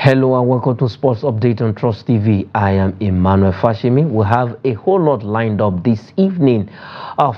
Hello and welcome to Sports Update on Trust TV. I am Emmanuel Fashimi. We have a whole lot lined up this evening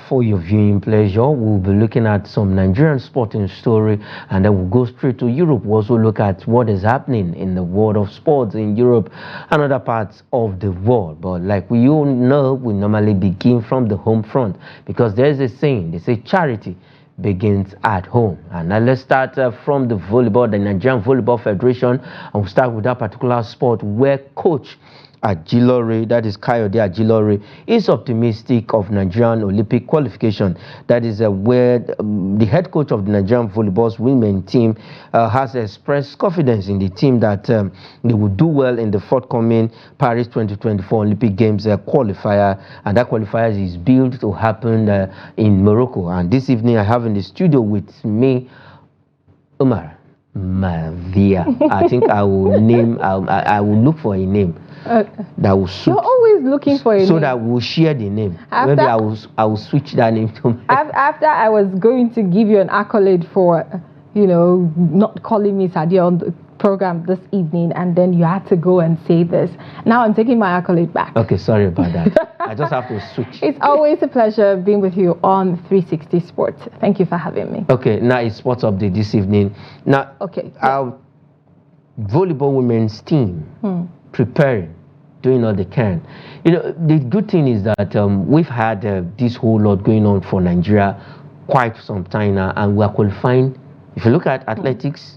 for your viewing pleasure. We'll be looking at some Nigerian sporting story, and then we'll go straight to Europe. We'll also look at what is happening in the world of sports in Europe and other parts of the world. But like we all know, we normally begin from the home front because there's a saying, they say charity begins at home. And now let's start from the volleyball, the Nigerian Volleyball Federation, and we'll start with that particular sport where coach Ajilore, that is Cairo Ajilore, is optimistic of Nigerian Olympic qualification. That is where the head coach of the Nigerian volleyball's women team has expressed confidence in the team that they will do well in the forthcoming Paris 2024 Olympic Games qualifier, and that qualifier is built to happen in Morocco. And this evening I have in the studio with me Umar Mavia. I think I will name, I will look for a name that will suit. You're always looking for a name. So that we'll share the name. After, maybe I will switch that name to after I was going to give you an accolade for, you know, not calling me Sadia on the program this evening, and then you had to go and say this. Now I'm taking my accolade back. Okay, sorry about that. I just have to switch. It's always a pleasure being with you on 360 Sports. Thank you for having me. Okay, now it's Sports Update this evening. Now, okay, our volleyball women's team preparing, doing all they can. You know, the good thing is that we've had this whole lot going on for Nigeria quite some time now, and we are qualifying. If you look at athletics,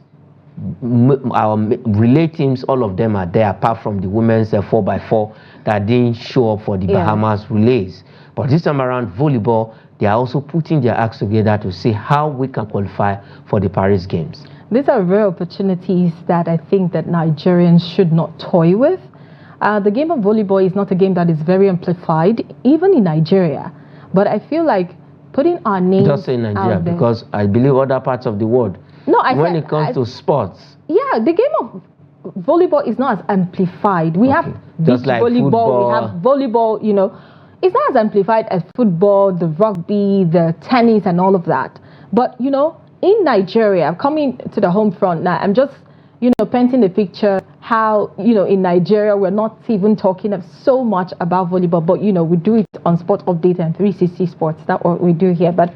our relay teams, all of them are there, apart from the women's 4x4 that didn't show up for the Bahamas relays. But this time around, volleyball, they are also putting their acts together to see how we can qualify for the Paris Games. These are rare opportunities that I think that Nigerians should not toy with. The game of volleyball is not a game that is very amplified, even in Nigeria. But I feel like putting our names just say Nigeria, because I believe other parts of the world. No, when it comes to sports. Yeah, the game of volleyball is not as amplified. We have beach like volleyball, football. we have volleyball, you know. It's not as amplified as football, the rugby, the tennis, and all of that. But, you know, in Nigeria, I'm coming to the home front now. I'm just, you know, painting the picture how, you know, in Nigeria, we're not even talking so much about volleyball, but, you know, we do it on Sport Update and 360 Sports. That's what we do here. But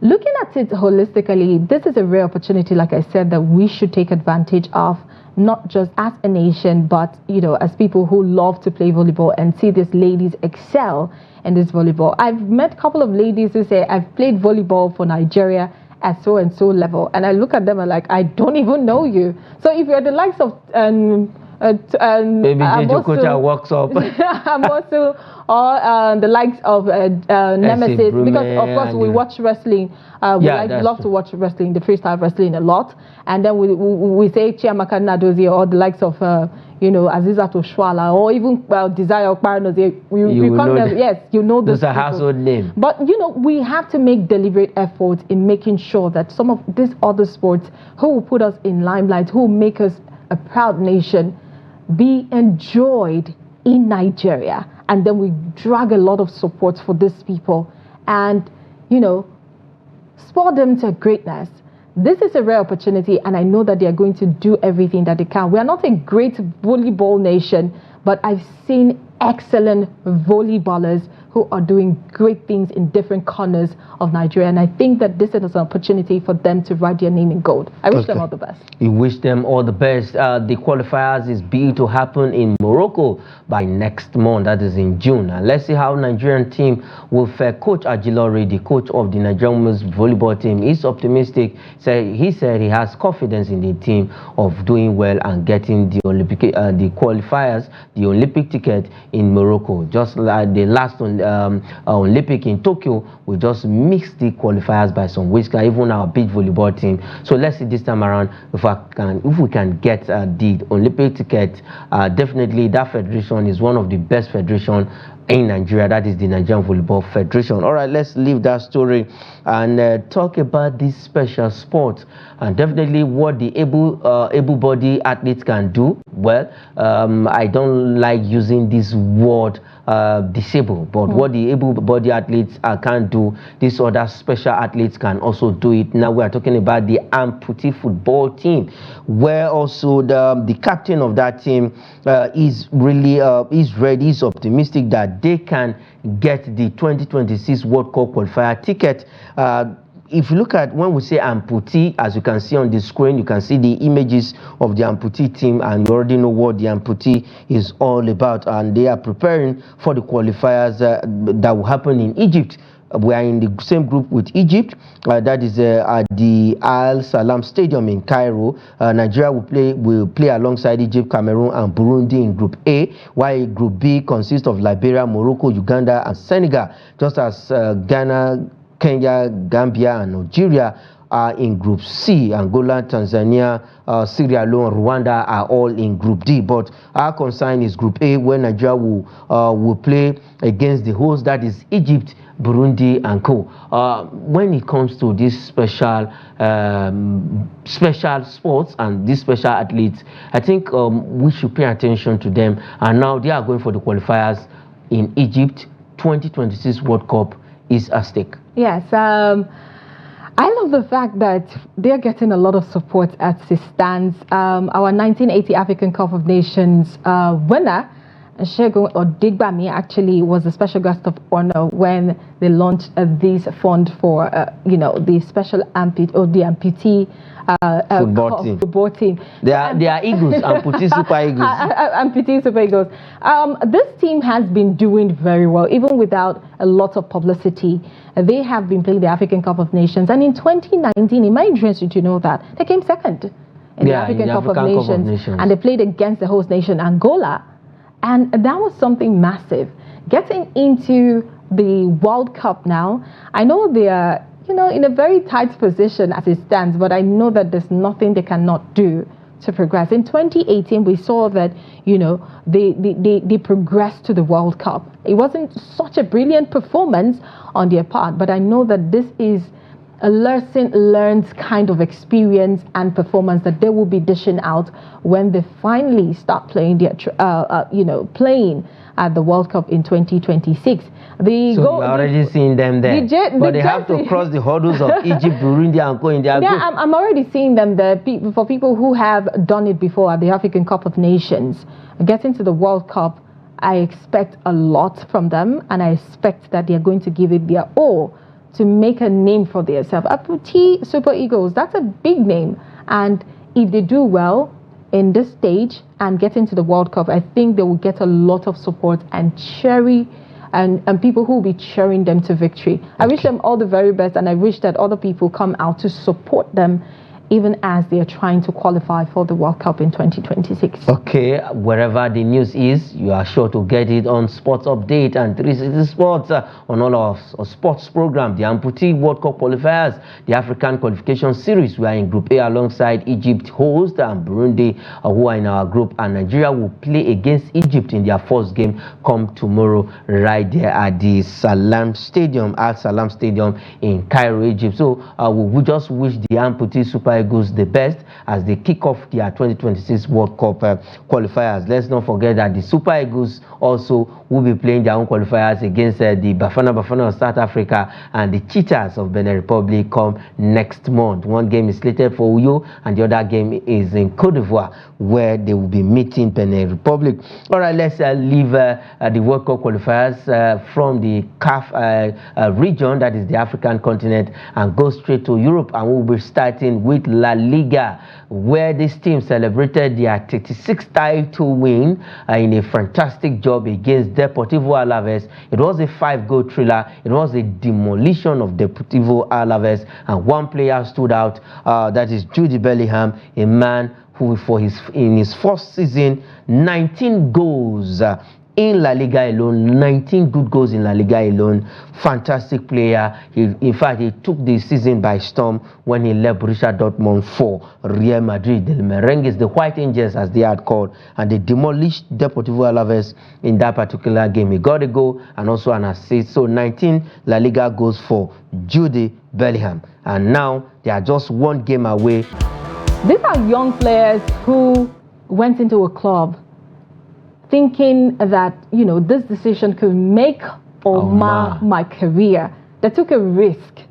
looking at it holistically, this is a rare opportunity, like I said, that we should take advantage of, not just as a nation, but, you know, as people who love to play volleyball and see these ladies excel in this volleyball. I've met a couple of ladies who say, I've played volleyball for Nigeria at so and so level, and I look at them and like, I don't even know you. So if you're the likes of maybe Jijukucha works up. Amosu, or the likes of Nemesis, because of course we watch wrestling. We love to watch wrestling, the freestyle wrestling a lot, and then we say Chiamaka Nadozie, or the likes of you know, Aziza Toshwala, or even Desire Okparanozie. Yes, you know those are household names. But you know, we have to make deliberate efforts in making sure that some of these other sports who will put us in limelight, who will make us a proud nation, be enjoyed in Nigeria. And then we drag a lot of support for these people and, you know, spur them to greatness. This is a rare opportunity, and I know that they are going to do everything that they can. We are not a great volleyball nation, but I've seen excellent volleyballers who are doing great things in different corners of Nigeria, and I think that this is an opportunity for them to write their name in gold. I wish them all the best. You wish them all the best. The qualifiers is due to happen in Morocco by next month, that is in June. And let's see how Nigerian team will fare. Coach Ajilore, the coach of the Nigerian women's volleyball team, is optimistic. He said he has confidence in the team of doing well and getting the Olympic, the qualifiers, the Olympic ticket in Morocco. Just like the last Olympic in Tokyo, we just mixed the qualifiers by some weeks, even our beach volleyball team. So let's see this time around if we can get the Olympic ticket. Definitely that federation is one of the best federations in Nigeria. That is the Nigerian Volleyball Federation. All right, let's leave that story and talk about this special sport and definitely what the able-bodied athletes can do. I don't like using this word disabled, but what the able-bodied athletes can't do, these other special athletes can also do it. Now we are talking about the amputee football team, where also the captain of that team is really is ready, is optimistic that they can get the 2026 World Cup qualifier ticket. If you look at when we say amputee, as you can see on the screen, you can see the images of the amputee team, and you already know what the amputee is all about. And they are preparing for the qualifiers that will happen in Egypt. We are in the same group with Egypt. That is at the Salam Stadium in Cairo. Nigeria will play alongside Egypt, Cameroon, and Burundi in Group A, while Group B consists of Liberia, Morocco, Uganda, and Senegal, just as Ghana, Kenya, Gambia, and Nigeria are in Group C. Angola, Tanzania, Sierra Leone, Rwanda are all in Group D. But our concern is Group A, where Nigeria will play against the host, that is Egypt, Burundi, and co. When it comes to this special sports and these special athletes, I think we should pay attention to them. And now they are going for the qualifiers in Egypt. 2026 World Cup is at stake. Yes, I love the fact that they're getting a lot of support as it stands. Our 1980 African Cup of Nations winner, Segun Odigbami, actually was a special guest of honor when they launched this fund for, the special amputee football team. They are Eagles, amputee Super Eagles. Amputee Super Eagles. This team has been doing very well, even without a lot of publicity. They have been playing the African Cup of Nations, and in 2019, it might interest you to know that they came second in the African Cup of Nations, and they played against the host nation, Angola. And that was something massive. Getting into the World Cup now, I know they are, in a very tight position as it stands, but I know that there's nothing they cannot do to progress. In 2018, we saw that, they progressed to the World Cup. It wasn't such a brilliant performance on their part, but I know that this is a lesson learned kind of experience and performance that they will be dishing out when they finally start playing their, playing at the World Cup in 2026. So you're already seeing them there, but they have to cross the hurdles of Egypt, Burundi, and go in their group. Yeah, I'm already seeing them there. For people who have done it before at the African Cup of Nations, getting to the World Cup, I expect a lot from them, and I expect that they're going to give it their all to make a name for themselves. Amputee Super Eagles, that's a big name. And if they do well in this stage and get into the World Cup, I think they will get a lot of support and and people who will be cheering them to victory. I wish them all the very best, and I wish that other people come out to support them even as they are trying to qualify for the World Cup in 2026. Okay, wherever the news is, you are sure to get it on Sports Update and 360 Sports on all our sports program. The Amputee World Cup qualifiers, the African Qualification Series, we are in Group A alongside Egypt host and Burundi, who are in our group, and Nigeria will play against Egypt in their first game come tomorrow right there at the Salam Stadium, in Cairo, Egypt. So we just wish the Amputee Super Eagles the best as they kick off their 2026 World Cup qualifiers. Let's not forget that the Super Eagles also will be playing their own qualifiers against the Bafana of South Africa and the Cheetahs of Benin Republic come next month. One game is slated for Uyo, and the other game is in Cote d'Ivoire, where they will be meeting Benin Republic. All right, let's leave the World Cup qualifiers from the CAF region, that is the African continent, and go straight to Europe, and we'll be starting with La Liga, where this team celebrated their 36th title win in a fantastic job against Deportivo Alaves. It was a 5-goal thriller. It was a demolition of Deportivo Alaves, and one player stood out, that is Jude Bellingham, a man who in his first season, 19 goals in La Liga alone, 19 good goals in La Liga alone. Fantastic player. In fact, he took the season by storm when he left Borussia Dortmund for Real Madrid. The Merengues, the White Angels as they had called, and they demolished Deportivo Alaves in that particular game. He got a goal and also an assist. So 19 La Liga goals for Jude Bellingham. And now they are just one game away. These are young players who went into a club thinking that, you know, this decision could make or mar my career. They took a risk.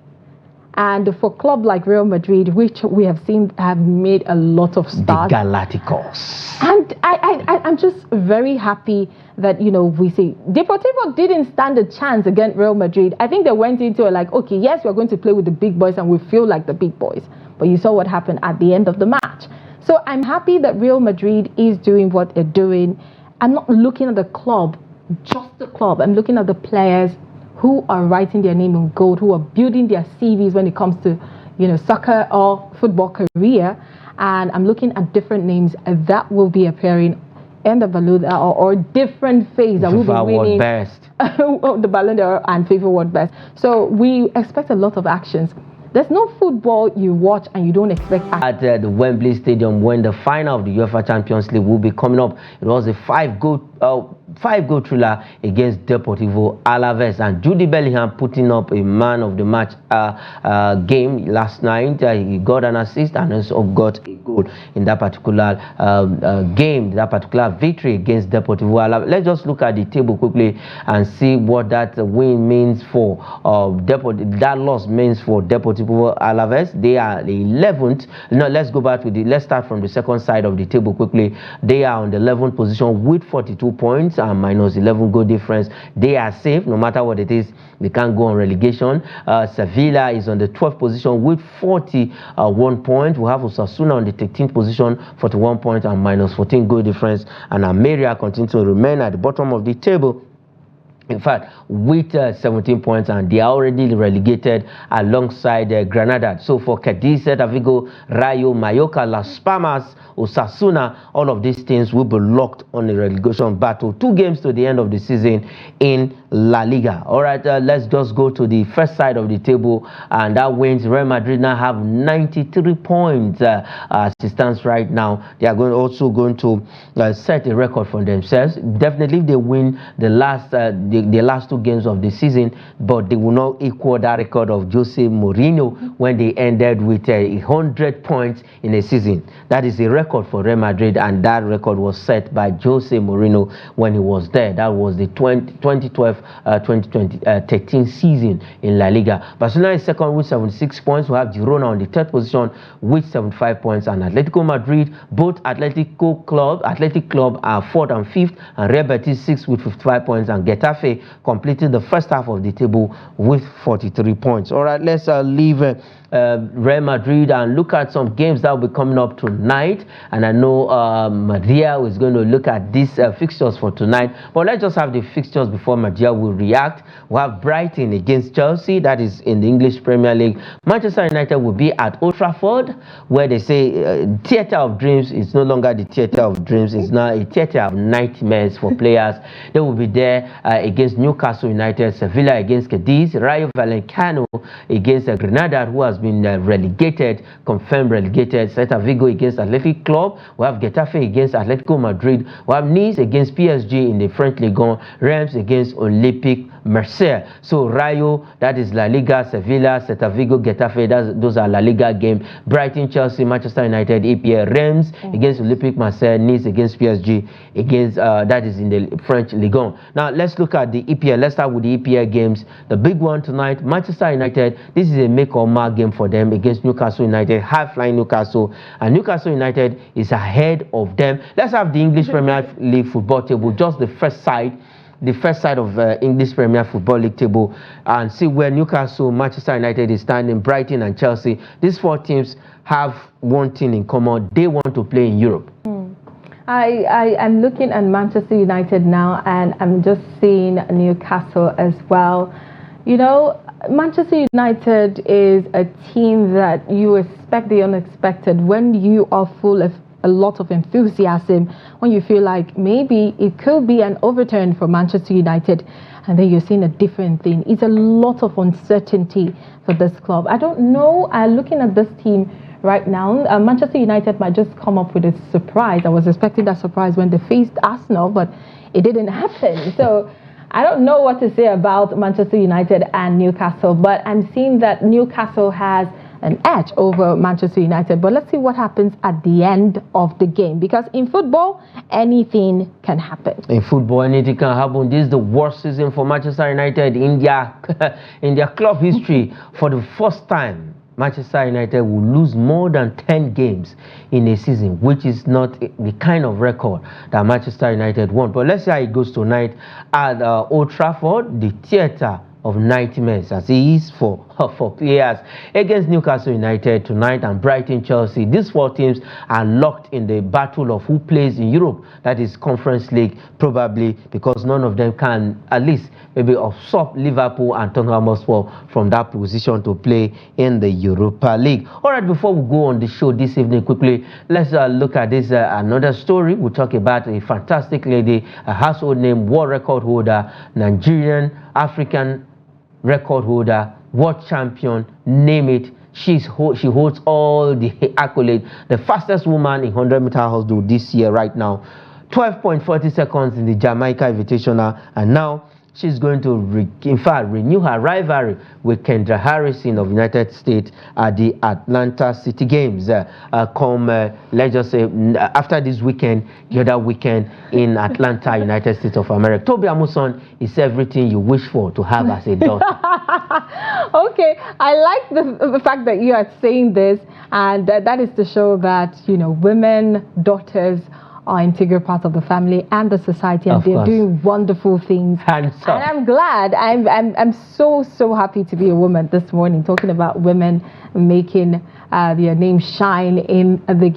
And for a club like Real Madrid, which we have seen have made a lot of stars. The Galacticos. And I'm just very happy that, you know, we see Deportivo didn't stand a chance against Real Madrid. I think they went into it like, okay, yes, we're going to play with the big boys and we feel like the big boys. But you saw what happened at the end of the match. So I'm happy that Real Madrid is doing what they're doing. I'm not looking at the club, just the club. I'm looking at the players who are writing their name in gold, who are building their CVs when it comes to, you know, soccer or football career. And I'm looking at different names that will be appearing in the Ballon d'Or or different phase that will be winning the Ballon d'Or and FIFA World Best. So we expect a lot of actions. There's no football you watch and you don't expect action. At the Wembley Stadium, when the final of the UEFA Champions League will be coming up, it was a five-goal thriller against Deportivo Alaves, and Jude Bellingham putting up a man of the match game last night. He got an assist and also got a goal in that particular game, that particular victory against Deportivo Alaves. Let's just look at the table quickly and see what that win means for that loss means for Deportivo Alaves. They are the 11th. No, let's start from the second side of the table quickly. They are on the 11th position with 42 points and minus 11 goal difference. They are safe no matter what it is. They can't go on relegation. Sevilla is on the 12th position with 41 points. We have Osasuna on the 13th position, 41 points and minus 14 goal difference. And Almeria continue to remain at the bottom of the table, in fact, with 17 points, and they are already relegated alongside Granada. So for Cadiz, Celta Vigo, Rayo, Mallorca, Las Palmas, Osasuna, all of these teams will be locked on a relegation battle. 2 games to the end of the season in La Liga. All right, let's just go to the first side of the table, and that wins. Real Madrid now have 93 points as it stands right now. They are also going to set a record for themselves. Definitely, if they win the last two games of the season, but they will not equal that record of Jose Mourinho when they ended with 100 points in a season. That is a record for Real Madrid, and that record was set by Jose Mourinho when he was there. That was the 2012-2013 season in La Liga. Barcelona is second with 76 points. We have Girona on the 3rd position with 75 points, and Atletico Madrid, both Athletic Club are 4th and 5th, and Real Betis 6th with 55 points, and Getafe completing the first half of the table with 43 points. All right, let's leave Real Madrid and look at some games that will be coming up tonight. And I know Maria is going to look at these fixtures for tonight, but let's just have the fixtures before Maria will react. We have Brighton against Chelsea, that is in the English Premier League. Manchester United will be at Old Trafford, where they say theatre of dreams is no longer the theatre of dreams, it's now a theatre of nightmares for players. They will be there against Newcastle United, Sevilla against Cadiz, Rayo Vallecano against Granada, who has been confirmed relegated, Celta Vigo against Athletic Club, we have Getafe against Atletico Madrid, we have Nice against PSG in the French Ligue 1, Reims against Olympique Marseille. So Rayo, that is La Liga, Sevilla, Celta Vigo, Getafe, those are La Liga games. Brighton, Chelsea, Manchester United, EPL, Reims against Olympique Marseille, Nice against PSG, against that is in the French Ligue 1. Now let's look at the EPL. Let's start with the EPL games. The big one tonight, Manchester United, this is a make or mark game for them against Newcastle United, high-flying Newcastle, and Newcastle United is ahead of them. Let's have the English Premier League football table, just the first side of English Premier Football League table, and see where Newcastle, Manchester United is standing, Brighton and Chelsea. These 4 teams have one thing in common: they want to play in Europe. I'm looking at Manchester United now, and I'm just seeing Newcastle as well. You know, Manchester United is a team that you expect the unexpected when you are full of a lot of enthusiasm, when you feel like maybe it could be an overturn for Manchester United, and then you're seeing a different thing. It's a lot of uncertainty for this club. I don't know, looking at this team right now, Manchester United might just come up with a surprise. I was expecting that surprise when they faced Arsenal, but it didn't happen. So I don't know what to say about Manchester United and Newcastle, but I'm seeing that Newcastle has an edge over Manchester United. But let's see what happens at the end of the game, because in football, anything can happen. In football, anything can happen. This is the worst season for Manchester United in their club history. For the first time, Manchester United will lose more than 10 games in a season, which is not the kind of record that Manchester United won. But let's see how it goes tonight at Old Trafford, the theatre of nightmares, as it is for players, against Newcastle United tonight and Brighton, Chelsea. These four teams are locked in the battle of who plays in Europe, that is Conference League, probably because none of them can at least maybe usurp Liverpool and Tottenham Hotspur from that position to play in the Europa League. All right, before we go on the show this evening, quickly, let's look at this another story. We'll talk about a fantastic lady, a household name, world record holder, Nigerian, African record holder, world champion, name it. She holds all the accolades. The fastest woman in 100-meter hurdle this year right now, 12.40 seconds in the Jamaica Invitational, and now she's going to, renew her rivalry with Kendra Harrison of United States at the Atlanta City Games. Let's just say, after this weekend, the other weekend in Atlanta, United States of America. Toby Amuson is everything you wish for to have as a daughter. Okay, I like the fact that you are saying this, and that is to show that, you know, women, daughters, are integral part of the family and the society, and they're doing wonderful things. And I'm glad. I'm so happy to be a woman this morning, talking about women making their name shine in the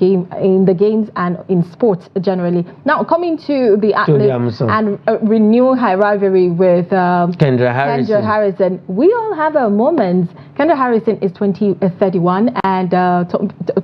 games and in sports generally. Now, coming to the athletes and renew her rivalry with Kendra Harrison. We all have our moments. Kendra Harrison is 31 and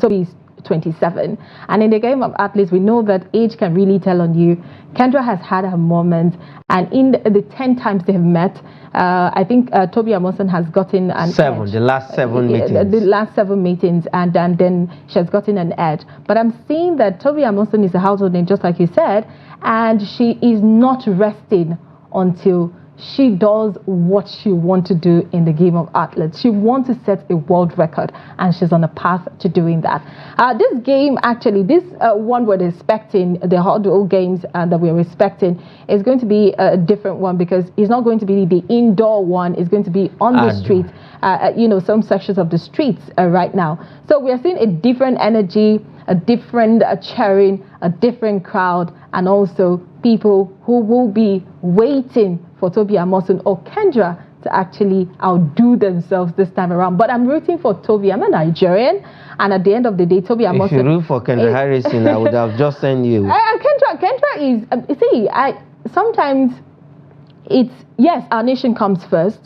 Toby's 27, and in the game of athletes, we know that age can really tell on you. Kendra has had her moment, and in the 10 times they have met, I think Toby Amuson has gotten an edge. The last 7 meetings. The last 7 meetings, and then she has gotten an edge. But I'm seeing that Toby Amuson is a household name, just like you said, and she is not resting until she does what she wants to do in the game of athletes. She wants to set a world record, and she's on a path to doing that. This game, actually, this one we're expecting, the hurdle games that we're expecting, is going to be a different one, because it's not going to be the indoor one. It's going to be on the streets, you know, some sections of the streets right now. So we are seeing a different energy, a different cheering, a different crowd, and also people who will be waiting for Toby Amuson or Kendra to actually outdo themselves this time around. But I'm rooting for Toby. I'm a Nigerian, and at the end of the day, Toby Amuson... If you root for Kendra Harrison, I would have just sent you. Kendra is... sometimes it's... Yes, our nation comes first,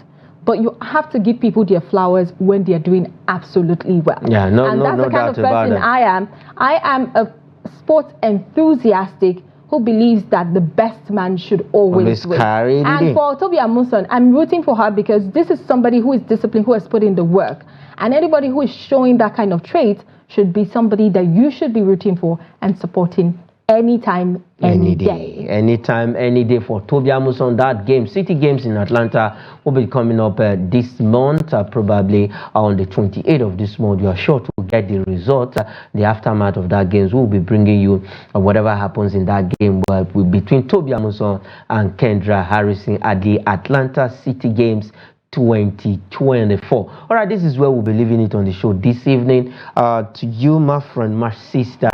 but you have to give people their flowers when they're doing absolutely well. Yeah, and that's the kind of person I am. I am a sports enthusiastic who believes that the best man should always win. And for Toby Amuson, I'm rooting for her, because this is somebody who is disciplined, who has put in the work. And anybody who is showing that kind of trait should be somebody that you should be rooting for and supporting anytime, any day. Anytime, any day for Toby Amuson. That game, City Games in Atlanta, will be coming up this month, probably on the 28th of this month. You are sure to get the result, the aftermath of that games. We'll be bringing you whatever happens in that game between Toby Amuson and Kendra Harrison at the Atlanta City Games 2024. All right, this is where we'll be leaving it on the show this evening. To you, my friend, my sister,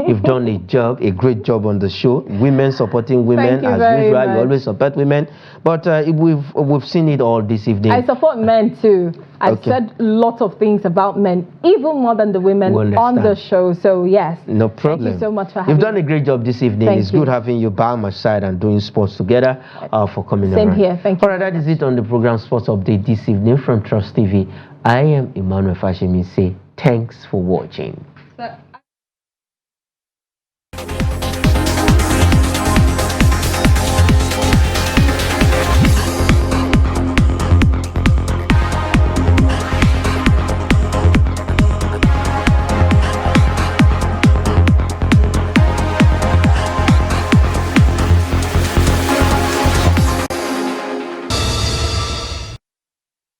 you've done a great job on the show. Women supporting women, as usual. You always support women, but we've seen it all this evening. I support men too. I've said lots of things about men, even more than the women on the show. So yes, no problem. Thank you so much for having me. You've done a great job this evening. It's good having you by my side and doing sports together. For coming around. Same here. Thank you. All right, that is it on the program Sports Update this evening from Trust TV. I am Emmanuel Fashimi. Say thanks for watching.